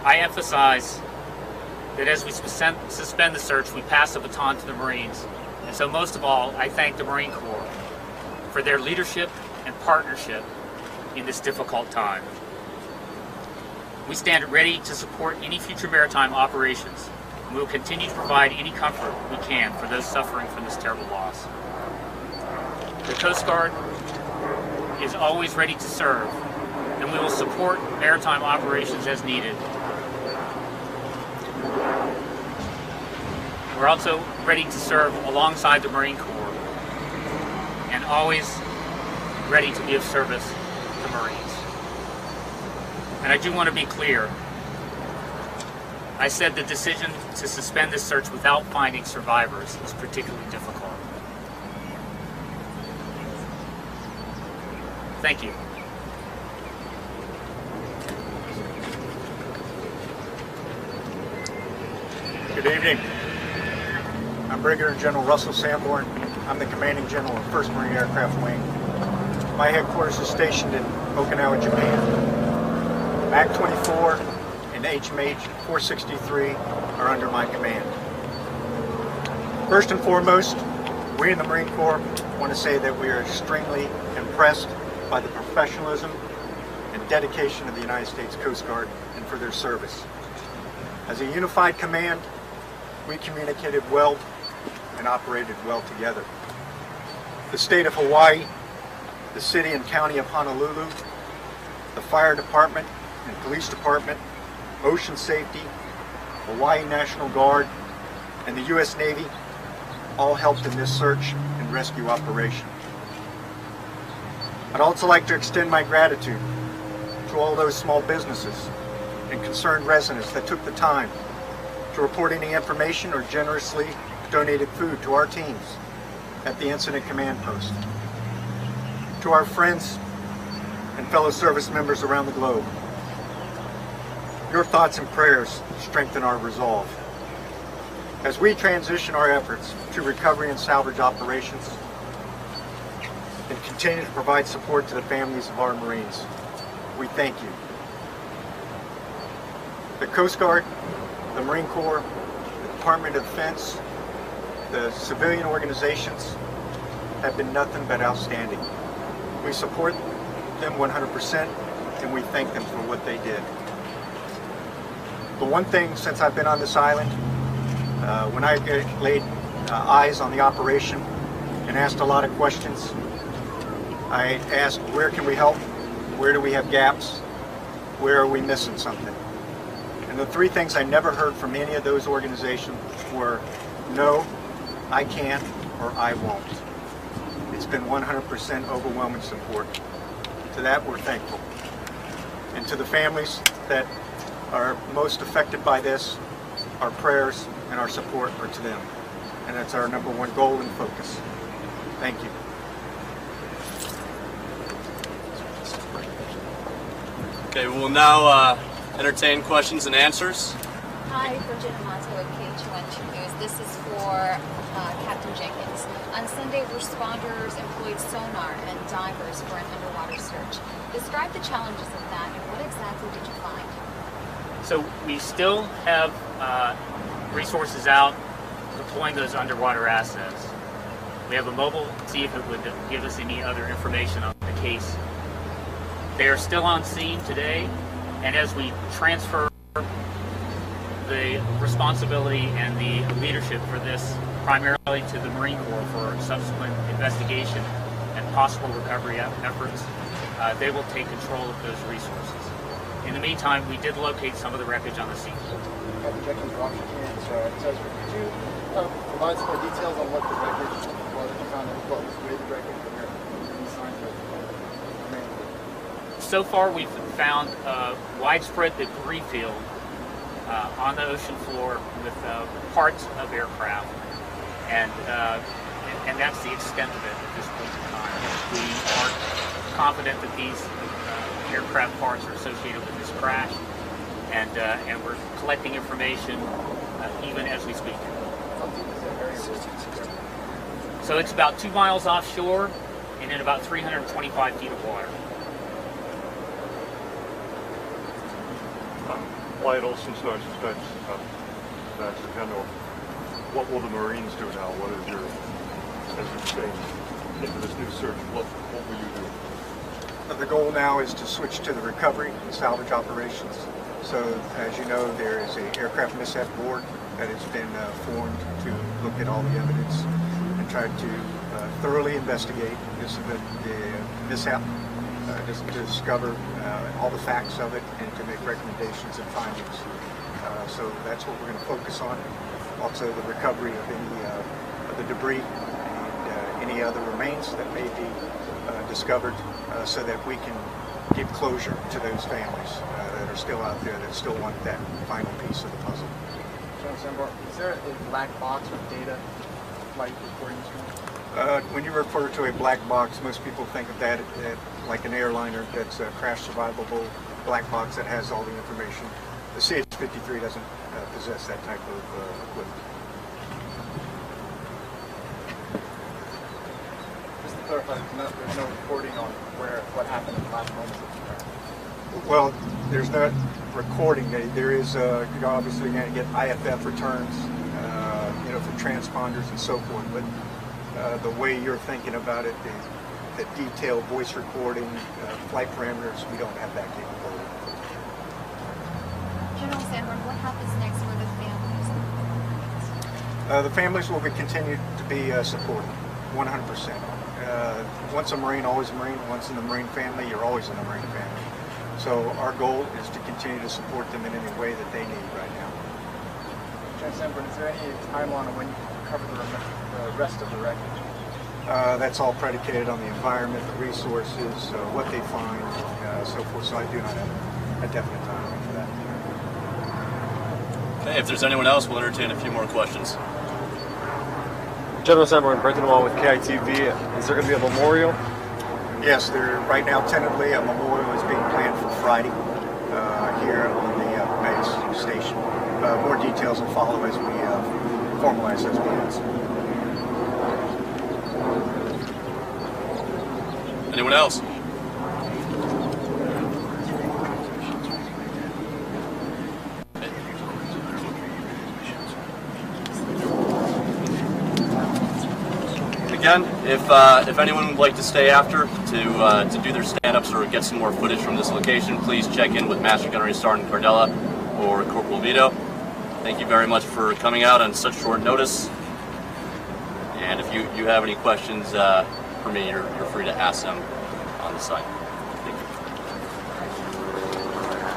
I emphasize that as we suspend the search, we pass the baton to the Marines. And so most of all, I thank the Marine Corps for their leadership and partnership in this difficult time. We stand ready to support any future maritime operations. We will continue to provide any comfort we can for those suffering from this terrible loss. The Coast Guard is always ready to serve, and we will support maritime operations as needed. We're also ready to serve alongside the Marine Corps and always ready to be of service to Marines. And I do want to be clear. I said the decision to suspend this search without finding survivors is particularly difficult. Thank you. Good evening. I'm Brigadier General Russell Sanborn. I'm the Commanding General of 1st Marine Aircraft Wing. My headquarters is stationed in Okinawa, Japan. MAC 24 and HMH 463 are under my command. First and foremost, we in the Marine Corps want to say that we are extremely impressed by the professionalism and dedication of the United States Coast Guard and for their service. As a unified command, we communicated well and operated well together. The state of Hawaii, the city and county of Honolulu, the fire department and police department, ocean safety, Hawaii National Guard, and the U.S. Navy all helped in this search and rescue operation. I'd also like to extend my gratitude to all those small businesses and concerned residents that took the time to report any information or generously donated food to our teams at the Incident Command Post. To our friends and fellow service members around the globe, your thoughts and prayers strengthen our resolve. As we transition our efforts to recovery and salvage operations and continue to provide support to the families of our Marines, we thank you. The Coast Guard, the Marine Corps, the Department of Defense, the civilian organizations have been nothing but outstanding. We support them 100% and we thank them for what they did. But one thing since I've been on this island, when I laid eyes on the operation and asked a lot of questions, I asked, where can we help? Where do we have gaps? Where are we missing something? And the three things I never heard from any of those organizations were, no, I can't, or I won't. It's been 100% overwhelming support. To that, we're thankful. And to the families that are most affected by this, our prayers and our support are to them. And that's our number one goal and focus. Thank you. Okay, we'll now entertain questions and answers. Hi, Virginia Monto with CH53 News. This is for Captain Jenkins. On Sunday, responders employed sonar and divers for an underwater search. Describe the challenges of that and what exactly did you find? So we still have resources out deploying those underwater assets. We have a mobile, see if it would give us any other information on the case. They are still on scene today, and as we transfer the responsibility and the leadership for this primarily to the Marine Corps for subsequent investigation and possible recovery efforts, they will take control of those resources. In the meantime, we did locate some of the wreckage on the sea. Captain Jenkins, Washington. It says, could you provide some more details on what the wreckage was that you found, what was with the wreckage, and any signs of So far, we've found widespread debris field on the ocean floor with parts of aircraft, and that's the extent of it at this point in time. We are confident that these aircraft parts are associated with this crash, and we're collecting information even as we speak. So it's about 2 miles offshore and in about 325 feet of water. vital, since that's kind of what will the Marines do now? What is your, as you say, into this new search, what will you do? The goal now is to switch to the recovery and salvage operations. So, as you know, there is an aircraft mishap board that has been formed to look at all the evidence and try to thoroughly investigate the mishap, just to discover all the facts of it and to make recommendations and findings. So that's what we're going to focus on. Also, the recovery of any of the debris and any other remains that may be discovered, so that we can give closure to those families that are still out there that still want that final piece of the puzzle. General Sanborn, is there a black box with data flight recording stream? When you refer to a black box, most people think of that like an airliner that's a crash survivable black box that has all the information. The CH53 doesn't possess that type of equipment. Just to clarify, there's no recording on what happened in the last moments of the crash? Well, there's not recording. There is, you're obviously going to get IFF returns, for transponders and so forth, but the way you're thinking about it, the detailed voice recording, flight parameters, we don't have that capability. General Sanborn, what happens next for the families? The families will be continued to be supported, 100%. Once a Marine, always a Marine. Once in the Marine family, you're always in the Marine family. So our goal is to continue to support them in any way that they need right now. General Sanborn, is there any timeline on when you can recover the rest of the wreckage? That's all predicated on the environment, the resources, what they find, so forth. So I do not have a definite timeline for that. Okay, if there's anyone else, we'll entertain a few more questions. General Sanborn, Brenton Wall with KITV. Is there going to be a memorial? Yes, right now tentatively a memorial is being planned for Friday here on the base station. More details will follow as we formalize those plans. Anyone else? Again, if anyone would like to stay after to do their stand-ups or get some more footage from this location, please check in with Master Gunnery Sergeant Cardella or Corporal Vito. Thank you very much for coming out on such short notice. And if you have any questions for me, you're free to ask them on the site.